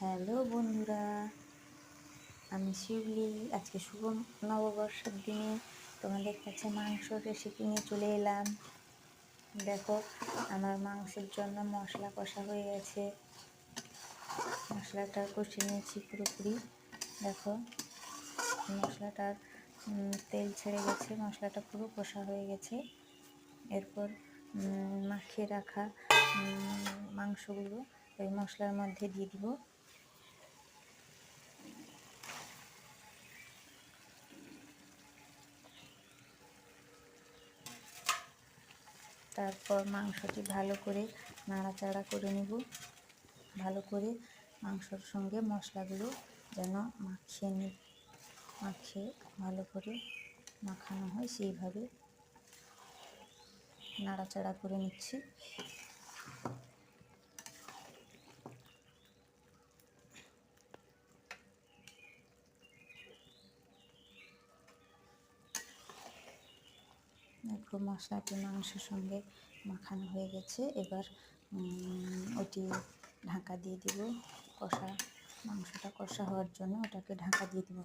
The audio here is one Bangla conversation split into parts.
হ্যালো বন্ধুরা, আমি শিউলি। আজকে শুভ নববর্ষের দিনে তোমাদের কাছে মাংসর রেসিপি নিয়ে চলে এলাম। দেখো, আমার মাংসের জন্য মশলা কষা হয়ে গেছে। মশলাটা কষে নিয়েছি পুরোপুরি। দেখো, মশলাটার তেল ছেড়ে গেছে, মশলাটা পুরো কষা হয়ে গেছে। এরপর মাখিয়ে রাখা মাংসগুলো ওই মশলার মধ্যে দিয়ে দিব। তারপর মাংসটি ভালো করে নাড়াচাড়া করে নেব। ভালো করে মাংসর সঙ্গে মশলাগুলো যেন মাখিয়ে ভালো করে মাখানো হয়, সেইভাবে নাড়াচাড়া করে নিচ্ছি। দেখো, মশলাটি মাংসের সঙ্গে মাখানো হয়ে গেছে। এবার ওটি ঢাকা দিয়ে দিব। মাংসটা কষা হওয়ার জন্য ওটাকে ঢাকা দিয়ে দিব।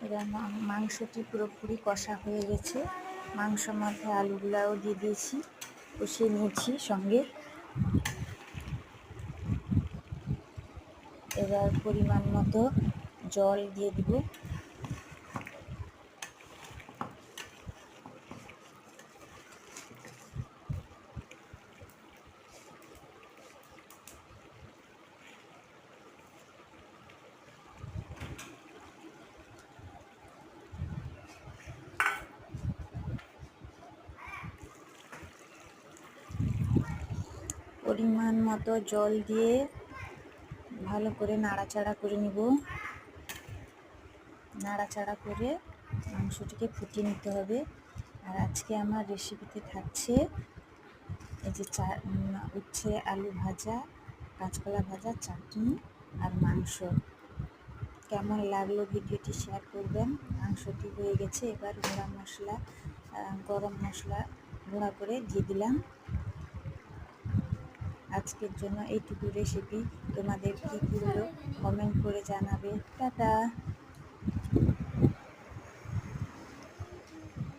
এবার মাংসটি পুরোপুরি কষা হয়ে গেছে। মাংসের মধ্যে আলুগুলাও দিয়ে দিয়েছি, কষিয়ে নিয়েছি সঙ্গে। এবার পরিমাণ মতো জল দিয়ে দিব। পরিমাণ মতো জল দিয়ে ভালো করে নাড়াচাড়া করে নিব। নাড়াচাড়া করে মাংসটিকে ফুটিয়ে নিতে হবে। আর আজকে আমার রেসিপিতে থাকছে এই যে উচ্ছে আলু ভাজা, কাঁচকলা ভাজা, চাটনি আর মাংস। কেমন লাগলো ভিডিওটি শেয়ার করবেন। মাংসটি হয়ে গেছে। এবার গরম মশলা গুঁড়া করে দিয়ে দিলাম। আজকের জন্য এইটুকু রেসিপি। তোমাদের কী হলো কমেন্ট করে জানাবে। টাটা।